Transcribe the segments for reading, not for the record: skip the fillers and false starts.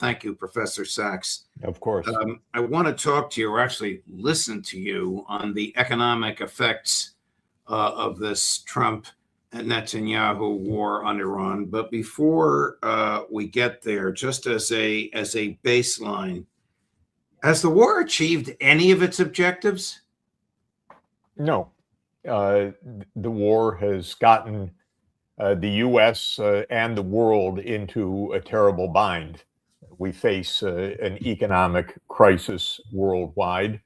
Thank you, Professor Sachs. Of course. I want to talk to you, or actually listen to you, on the economic effects of this Trump and Netanyahu war on Iran. But before we get there, just as a baseline, has the war achieved any of its objectives? No. The war has gotten the U.S. And the world into a terrible bind. We face an economic crisis worldwide.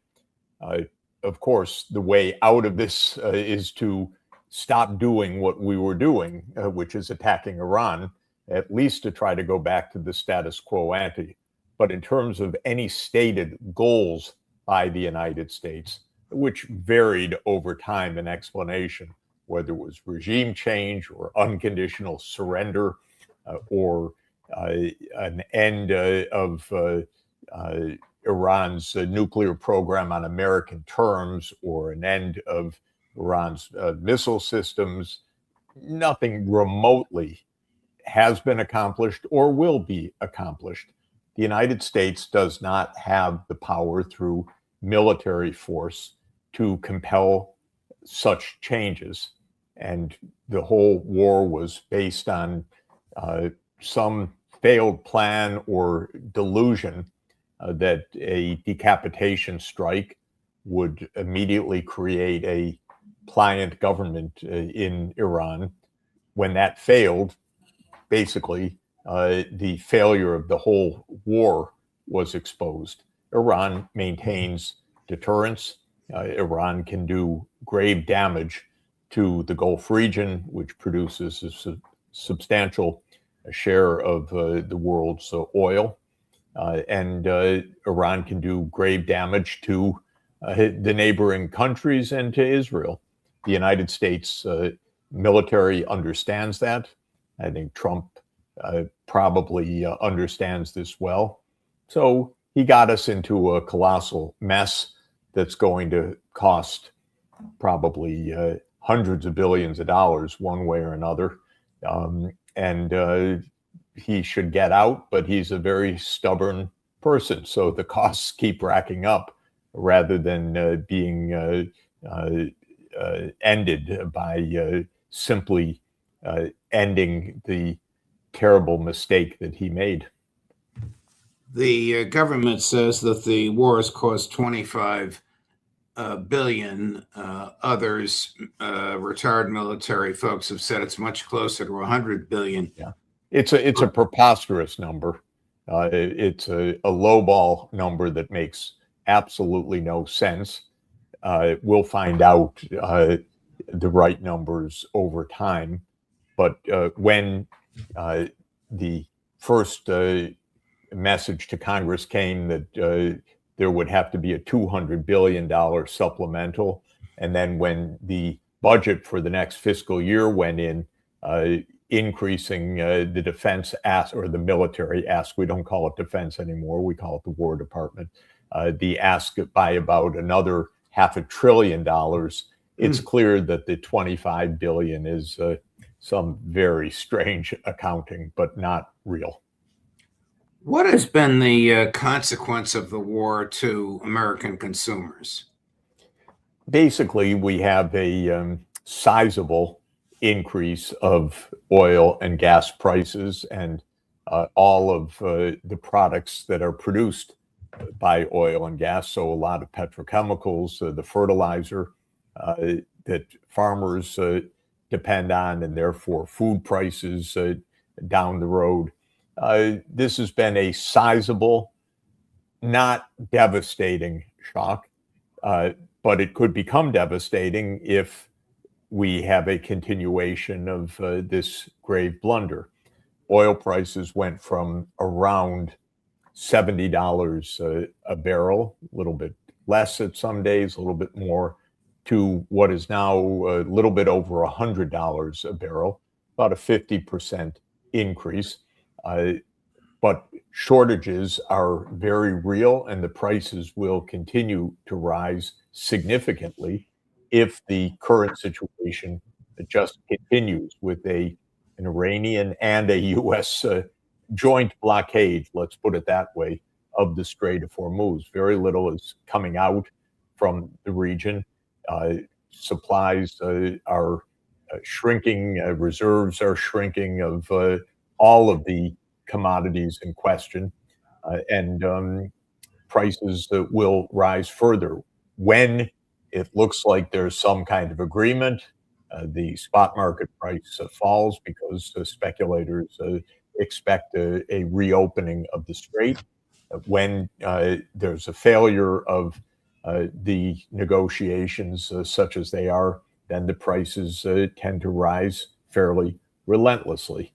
Of course, the way out of this is to stop doing what we were doing, which is attacking Iran, at least to try to go back to the status quo ante. But in terms of any stated goals by the United States, which varied over time in explanation, whether it was regime change or unconditional surrender or an end of Iran's nuclear program on American terms or an end of Iran's missile systems, nothing remotely has been accomplished or will be accomplished. The United States does not have the power through military force to compel such changes. And the whole war was based on some failed plan or delusion that a decapitation strike would immediately create a pliant government in Iran. When that failed, basically, the failure of the whole war was exposed. Iran maintains deterrence. Iran can do grave damage to the Gulf region, which produces a substantial share of the world's oil. And Iran can do grave damage to the neighboring countries and to Israel. The United States military understands that. I think Trump probably understands this well. So he got us into a colossal mess that's going to cost probably hundreds of billions of dollars one way or another. And he should get out, but he's a very stubborn person. So the costs keep racking up rather than being ended by simply ending the terrible mistake that he made. The government says that the war has cost 25 billion. Others, retired military folks, have said it's much closer to 100 billion. Yeah, it's a preposterous number. It's a lowball number that makes absolutely no sense. We'll find out the right numbers over time. But when the first message to Congress came that there would have to be a $200 billion supplemental, and then when the budget for the next fiscal year went in, increasing the defense ask, or the military ask, we don't call it defense anymore, we call it the War Department, the ask by about another $500 billion, it's clear that the 25 billion is some very strange accounting, but not real. What has been the consequence of the war to American consumers? Basically, we have a sizable increase of oil and gas prices, and all of the products that are produced by oil and gas. So a lot of petrochemicals, the fertilizer that farmers depend on, and therefore food prices down the road. This has been a sizable, not devastating shock, but it could become devastating if we have a continuation of this grave blunder. Oil prices went from around $70 a barrel, a little bit less at some days, a little bit more, to what is now a little bit over $100 a barrel, about a 50% increase. But shortages are very real, and the prices will continue to rise significantly if the current situation just continues with an Iranian and a U.S. joint blockade, let's put it that way, of the Strait of Hormuz. Very little is coming out from the region. Supplies are shrinking, reserves are shrinking of all of the commodities in question, and prices will rise further. When it looks like there's some kind of agreement, the spot market price falls because speculators expect a reopening of the strait. When there's a failure of the negotiations, such as they are, then the prices tend to rise fairly relentlessly.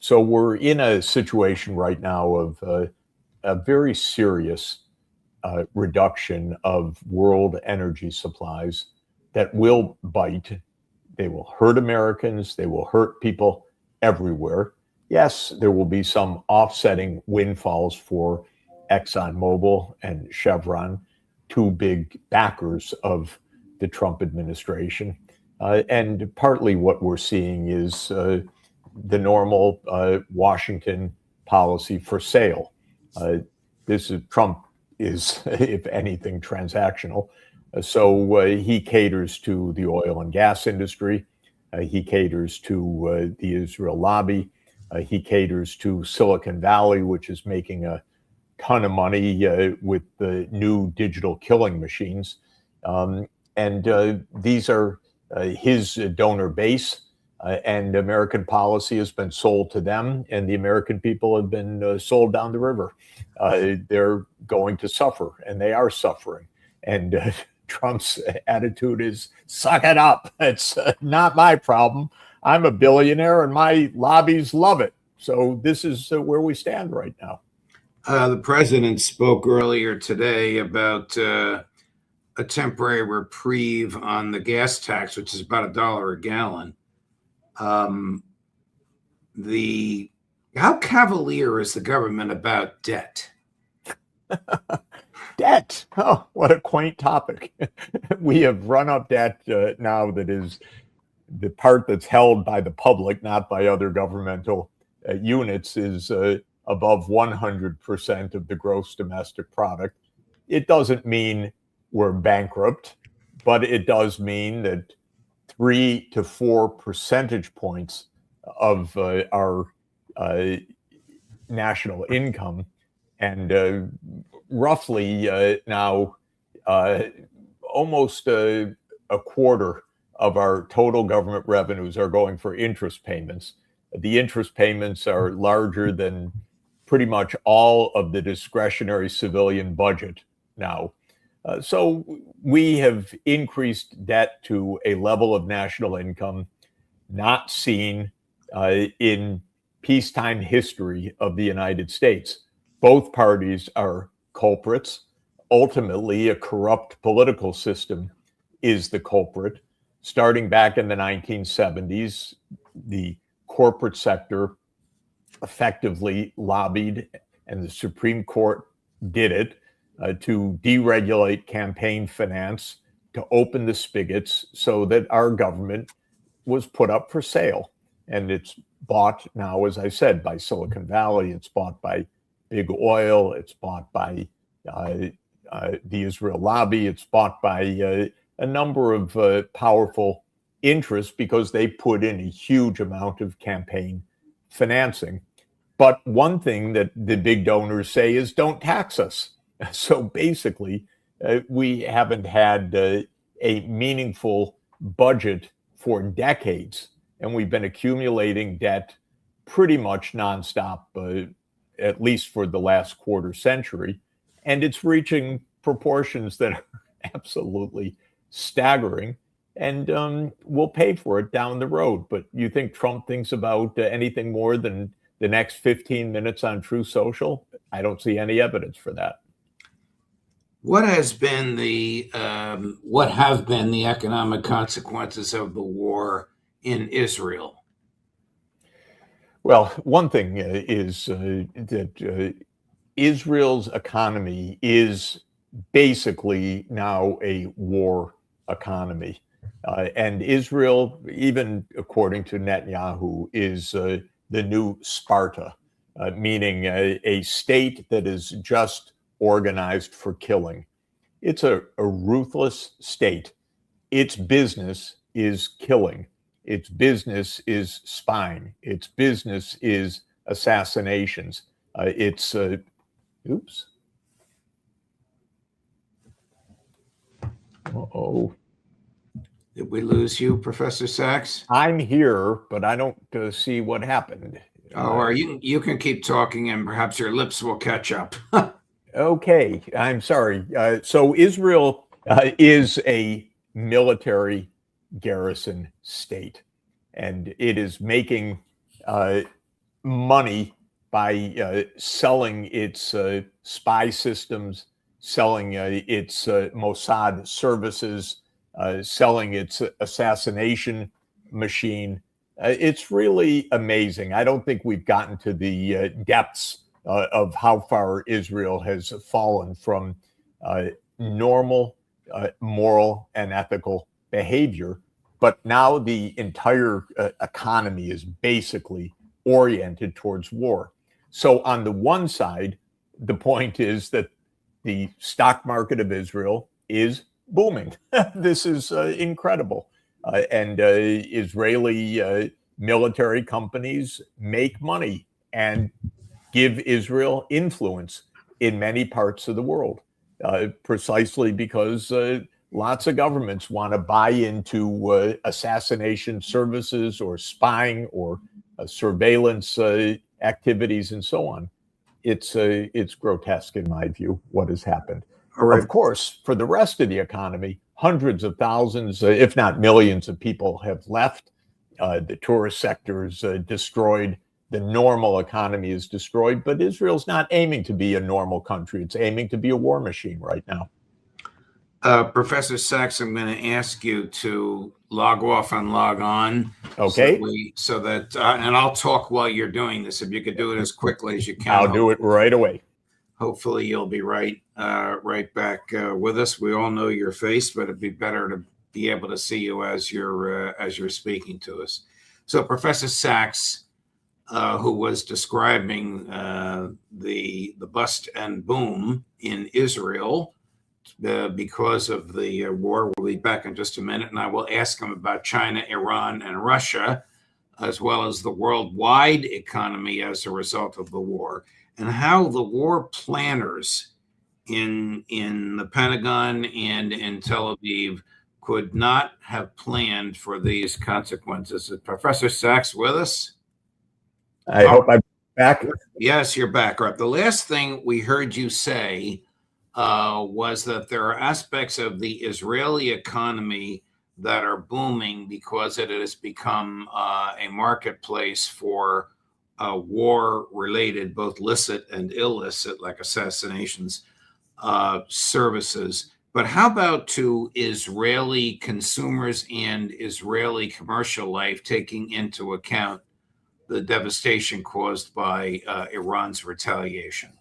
So we're in a situation right now of a very serious reduction of world energy supplies that will bite. They will hurt Americans. They will hurt people everywhere. Yes, there will be some offsetting windfalls for ExxonMobil and Chevron, two big backers of the Trump administration. And partly what we're seeing is the normal Washington policy for sale. Trump is, if anything, transactional. So he caters to the oil and gas industry. He caters to the Israel lobby. He caters to Silicon Valley, which is making a ton of money with the new digital killing machines. And these are his donor base. And American policy has been sold to them, and the American people have been sold down the river. They're going to suffer, and they are suffering. And Trump's attitude is, suck it up. It's not my problem. I'm a billionaire, and my lobbies love it. So this is where we stand right now. The president spoke earlier today about a temporary reprieve on the gas tax, which is about $1 a gallon. How cavalier is the government about debt? Debt. Oh, what a quaint topic. We have run up debt now that is the part that's held by the public, not by other governmental units, is above 100% of the gross domestic product. It doesn't mean we're bankrupt, but it does mean that 3 to 4 percentage points of our national income, and roughly now almost a quarter of our total government revenues are going for interest payments. The interest payments are larger than pretty much all of the discretionary civilian budget now. So we have increased debt to a level of national income not seen in peacetime history of the United States. Both parties are culprits. Ultimately, a corrupt political system is the culprit. Starting back in the 1970s, the corporate sector effectively lobbied, and the Supreme Court did it, to deregulate campaign finance, to open the spigots so that our government was put up for sale. And it's bought now, as I said, by Silicon Valley. It's bought by big oil. It's bought by the Israel lobby. It's bought by a number of powerful interests because they put in a huge amount of campaign financing. But one thing that the big donors say is, don't tax us. So basically, we haven't had a meaningful budget for decades, and we've been accumulating debt pretty much nonstop, at least for the last quarter century. And it's reaching proportions that are absolutely staggering, and we'll pay for it down the road. But you think Trump thinks about anything more than the next 15 minutes on Truth Social? I don't see any evidence for that. What have been the economic consequences of the war in Israel? Well, one thing is that Israel's economy is basically now a war economy. And Israel, even according to Netanyahu, is the new Sparta. meaning a state that is just organized for killing. It's a ruthless state. Its business is killing. Its business is spying. Its business is assassinations. Oops. Uh-oh. Did we lose you, Professor Sachs? I'm here, but I don't see what happened. Or you can keep talking, and perhaps your lips will catch up. Okay, I'm sorry. So Israel is a military garrison state, and it is making money by selling its spy systems, selling its Mossad services, selling its assassination machine. It's really amazing. I don't think we've gotten to the depths of how far Israel has fallen from normal moral and ethical behavior. But now the entire economy is basically oriented towards war. So on the one side, the point is that the stock market of Israel is booming. This is incredible. And Israeli military companies make money and give Israel influence in many parts of the world, precisely because lots of governments want to buy into assassination services or spying or surveillance activities and so on. It's grotesque in my view what has happened. All right. Of course, for the rest of the economy, hundreds of thousands, if not millions of people have left. The tourist sector is destroyed. The normal economy is destroyed, but Israel's not aiming to be a normal country. It's aiming to be a war machine right now. Professor Sachs, I'm going to ask you to log off and log on. Okay. So that and I'll talk while you're doing this. If you could do it as quickly as you can. I'll do it right away. Hopefully you'll be right back with us. We all know your face, but it'd be better to be able to see you as you're speaking to us. So Professor Sachs, who was describing the bust and boom in Israel because of the war. We'll be back in just a minute, and I will ask him about China, Iran, and Russia, as well as the worldwide economy as a result of the war, and how the war planners in the Pentagon and in Tel Aviv could not have planned for these consequences. Is Professor Sachs with us? I hope I'm back. Yes, you're back. Right. The last thing we heard you say was that there are aspects of the Israeli economy that are booming because it has become a marketplace for war-related, both licit and illicit, like assassinations, services. But how about to Israeli consumers and Israeli commercial life, taking into account the devastation caused by Iran's retaliation?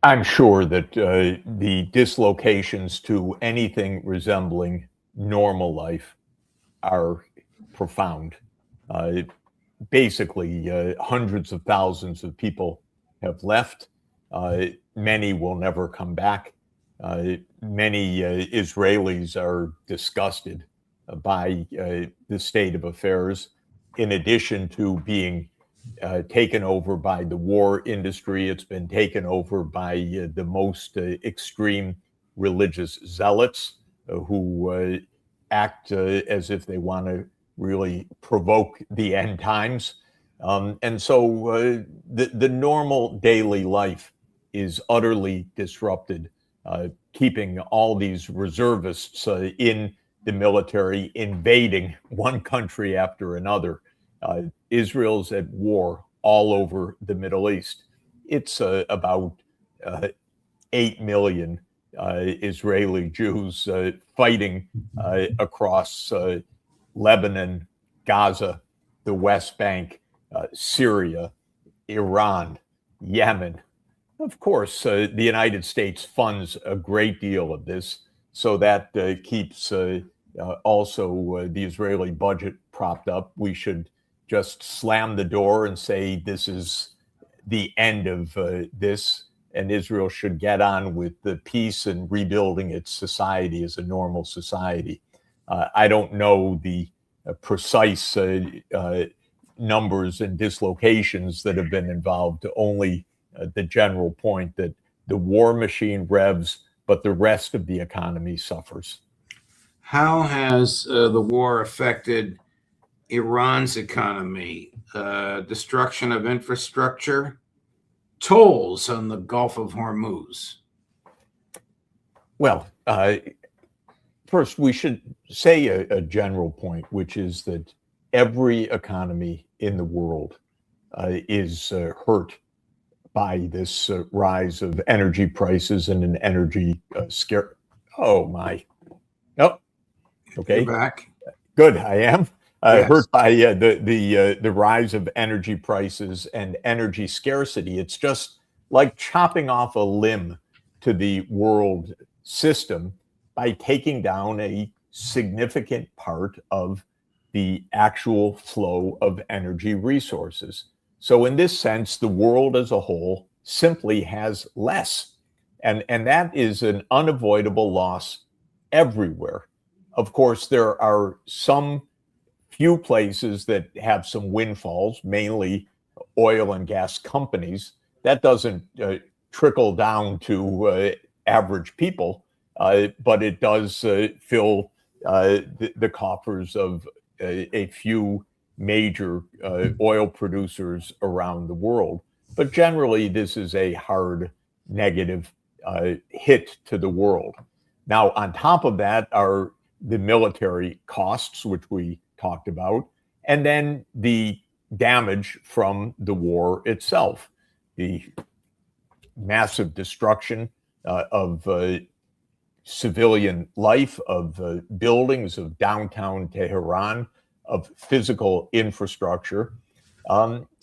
I'm sure that the dislocations to anything resembling normal life are profound. Basically, hundreds of thousands of people have left. Many will never come back. Many Israelis are disgusted by the state of affairs, in addition to being taken over by the war industry. It's been taken over by the most extreme religious zealots who act as if they want to really provoke the end times. And so the normal daily life is utterly disrupted, keeping all these reservists in the military invading one country after another. Israel's at war all over the Middle East. It's about 8 million Israeli Jews fighting across Lebanon, Gaza, the West Bank, Syria, Iran, Yemen. Of course, the United States funds a great deal of this, so that keeps also the Israeli budget propped up. We should just slam the door and say this is the end of this, and Israel should get on with the peace and rebuilding its society as a normal society. I don't know the precise numbers and dislocations that have been involved, only the general point that the war machine revs, but the rest of the economy suffers. How has the war affected Iran's economy? Destruction of infrastructure, tolls on the Gulf of Hormuz. Well, first, we should say a general point, which is that every economy in the world is hurt by this rise of energy prices and an energy scare. Oh, my. Oh, okay. You're back. Good, I am. Yes. Hurt by the rise of energy prices and energy scarcity. It's just like chopping off a limb to the world system by taking down a significant part of the actual flow of energy resources. So in this sense, the world as a whole simply has less. And that is an unavoidable loss everywhere. Of course, there are some few places that have some windfalls, mainly oil and gas companies. That doesn't trickle down to average people, but it does fill the coffers of a few major oil producers around the world. But generally, this is a hard negative hit to the world. Now, on top of that are the military costs, which we talked about, and then the damage from the war itself, the massive destruction of civilian life, of buildings, of downtown Tehran, of physical infrastructure.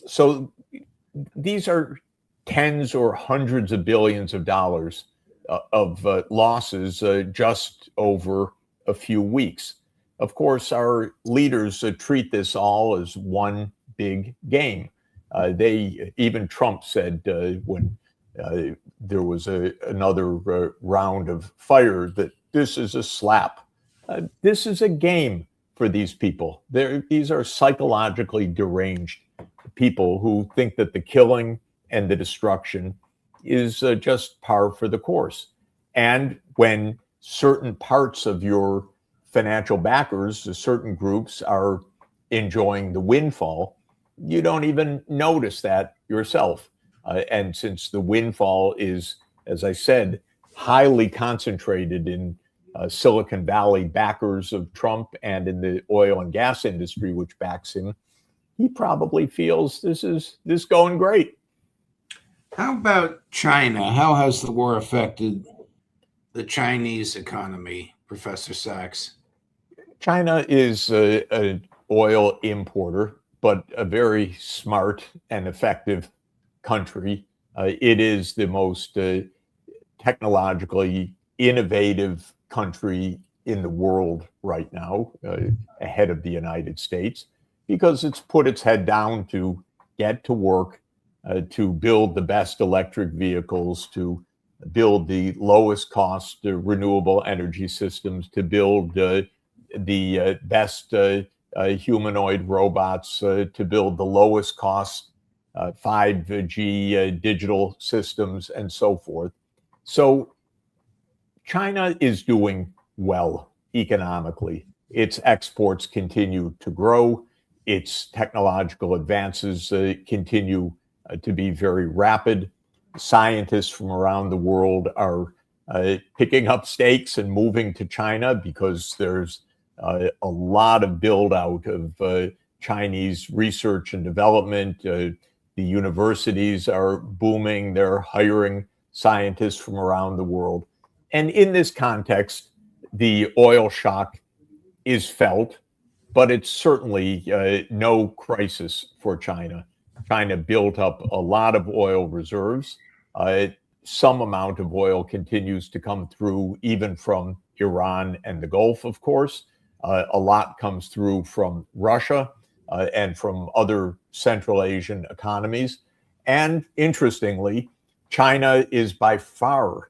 So these are tens or hundreds of billions of dollars of losses just over a few weeks. Of course, our leaders treat this all as one big game. Even Trump said when there was another round of fire that this is a slap. This is a game for these people. These are psychologically deranged people who think that the killing and the destruction is just par for the course. And when certain parts of your financial backers, certain groups are enjoying the windfall, you don't even notice that yourself. And since the windfall is, as I said, highly concentrated in Silicon Valley backers of Trump and in the oil and gas industry, which backs him, he probably feels this going great. How about China? How has the war affected the Chinese economy, Professor Sachs? China is an oil importer, but a very smart and effective country. It is the most technologically innovative country in the world right now, ahead of the United States, because it's put its head down to get to work, to build the best electric vehicles, to build the lowest cost renewable energy systems, to build the best humanoid robots, to build the lowest cost 5G digital systems, and so forth. So China is doing well economically. Its exports continue to grow. Its technological advances continue to be very rapid. Scientists from around the world are picking up stakes and moving to China because there's a lot of build out of Chinese research and development. The universities are booming. They're hiring scientists from around the world. And in this context, the oil shock is felt, but it's certainly no crisis for China. China built up a lot of oil reserves. Some amount of oil continues to come through, even from Iran and the Gulf, of course. A lot comes through from Russia and from other Central Asian economies. And interestingly, China is by far,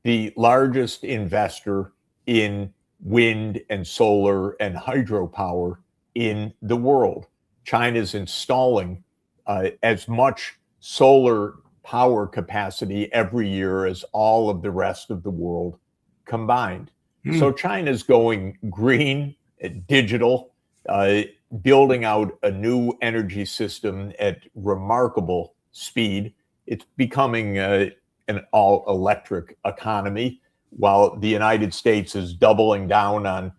the largest investor in wind and solar and hydropower in the world. China's installing as much solar power capacity every year as all of the rest of the world combined. So China's going green, digital, building out a new energy system at remarkable speed. It's becoming an all-electric economy, while the United States is doubling down on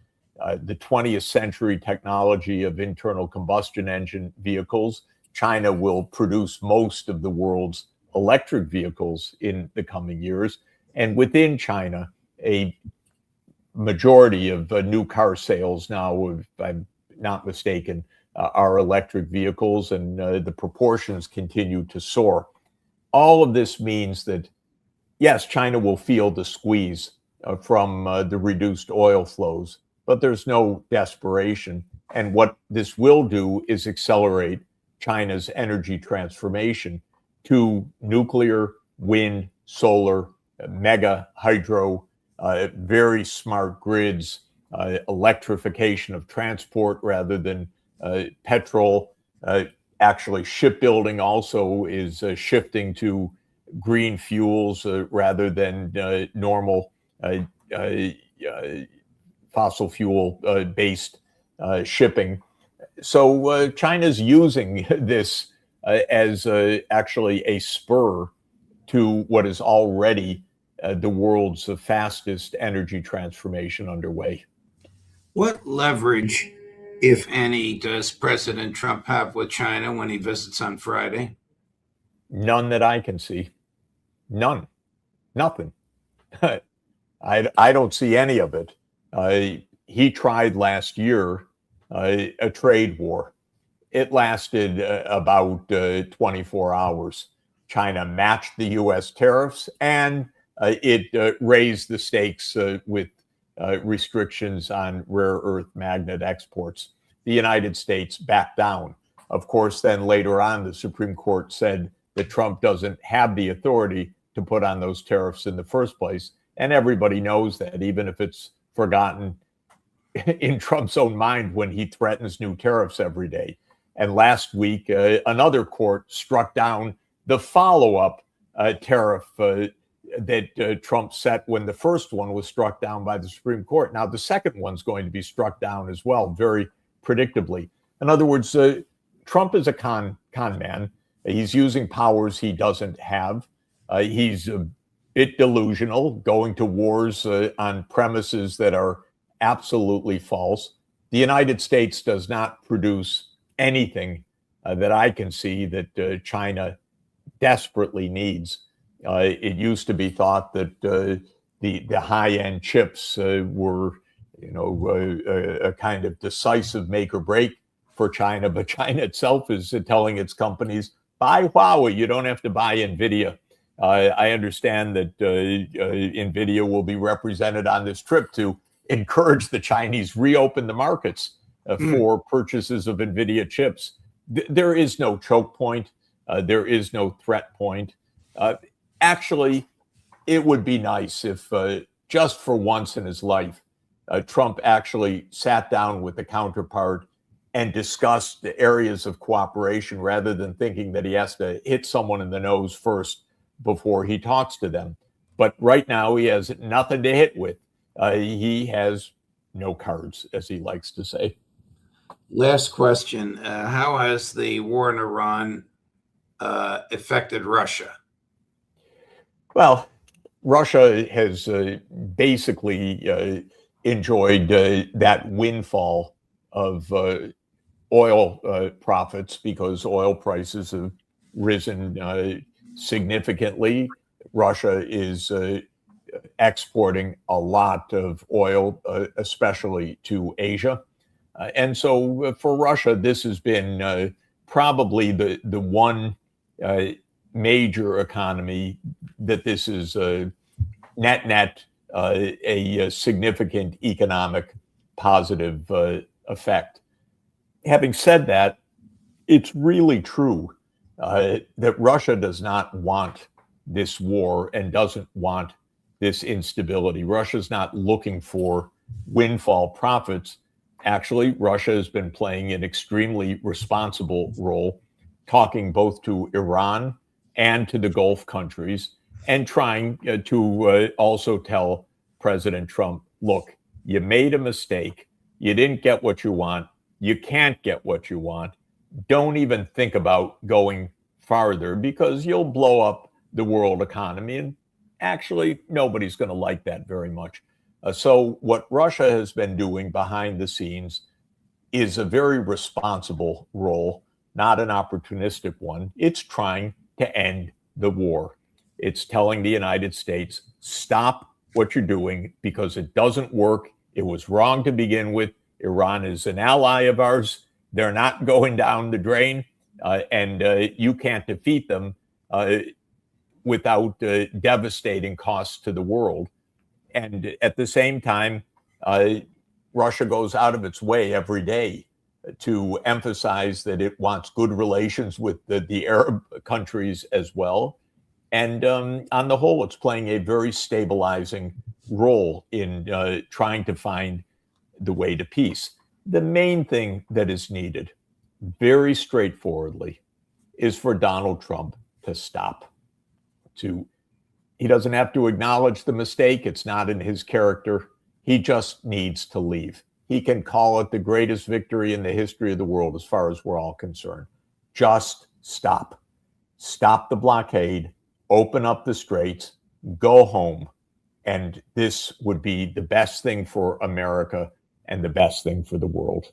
the 20th century technology of internal combustion engine vehicles. China will produce most of the world's electric vehicles in the coming years. And within China, a majority of new car sales now, if I'm not mistaken, are electric vehicles, and the proportions continue to soar. All of this means that, yes, China will feel the squeeze from the reduced oil flows, but there's no desperation. And what this will do is accelerate China's energy transformation to nuclear, wind, solar, mega hydro, very smart grids, electrification of transport rather than petrol. Actually, shipbuilding also is shifting to green fuels rather than normal fossil fuel based shipping. So China's using this as actually a spur to what is already the world's fastest energy transformation underway. What leverage, if any, does President Trump have with China when he visits on Friday? None that I can see. None. Nothing. I don't see any of it. He tried last year a trade war. It lasted about 24 hours. China matched the U.S. tariffs, and it raised the stakes with restrictions on rare earth magnet exports. The United States backed down. Of course, then later on, the Supreme Court said that Trump doesn't have the authority to put on those tariffs in the first place. And everybody knows that, even if it's forgotten in Trump's own mind when he threatens new tariffs every day. And last week, another court struck down the follow-up tariff that Trump set when the first one was struck down by the Supreme Court. Now, the second one's going to be struck down as well, very predictably. In other words, Trump is a con man. He's using powers he doesn't have. He's a bit delusional, going to wars on premises that are absolutely false. The United States does not produce anything that I can see that China desperately needs. It used to be thought that the high-end chips were, a kind of decisive make or break for China, but China itself is telling its companies, buy Huawei, you don't have to buy NVIDIA. I understand that NVIDIA will be represented on this trip to encourage the Chinese reopen the markets for purchases of NVIDIA chips. There is no choke point. There is no threat point. Actually, it would be nice if just for once in his life, Trump actually sat down with the counterpart and discussed the areas of cooperation rather than thinking that he has to hit someone in the nose first before he talks to them. But right now, he has nothing to hit with. He has no cards, as he likes to say. Last question. How has the war in Iran affected Russia? Well, Russia has basically enjoyed that windfall of oil profits because oil prices have risen significantly. Russia is exporting a lot of oil, especially to Asia. And so for Russia, this has been probably the one major economy that this is net a significant economic positive effect. Having said that, it's really true that Russia does not want this war and doesn't want this instability. Russia's not looking for windfall profits. Actually, Russia has been playing an extremely responsible role, talking both to Iran and to the Gulf countries, and trying to also tell President Trump, look, you made a mistake. You didn't get what you want. You can't get what you want. Don't even think about going farther because you'll blow up the world economy. And actually, nobody's going to like that very much. So what Russia has been doing behind the scenes is a very responsible role, not an opportunistic one. It's trying to end the war. It's telling the United States, stop what you're doing because it doesn't work. It was wrong to begin with. Iran is an ally of ours. They're not going down the drain, and you can't defeat them without devastating costs to the world. And at the same time, Russia goes out of its way every day to emphasize that it wants good relations with the Arab countries as well. And on the whole, it's playing a very stabilizing role in trying to find the way to peace. The main thing that is needed, very straightforwardly, is for Donald Trump to stop. He doesn't have to acknowledge the mistake. It's not in his character. He just needs to leave. He can call it the greatest victory in the history of the world as far as we're all concerned. Just stop. Stop the blockade, open up the straits, go home. And this would be the best thing for America and the best thing for the world.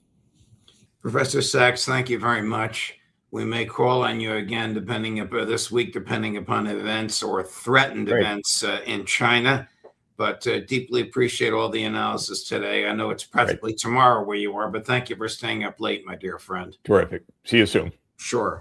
Professor Sachs, thank you very much. We may call on you again this week, depending upon events or threatened events in China. But deeply appreciate all the analysis today. I know it's practically tomorrow where you are, but thank you for staying up late, my dear friend. Terrific. See you soon. Sure.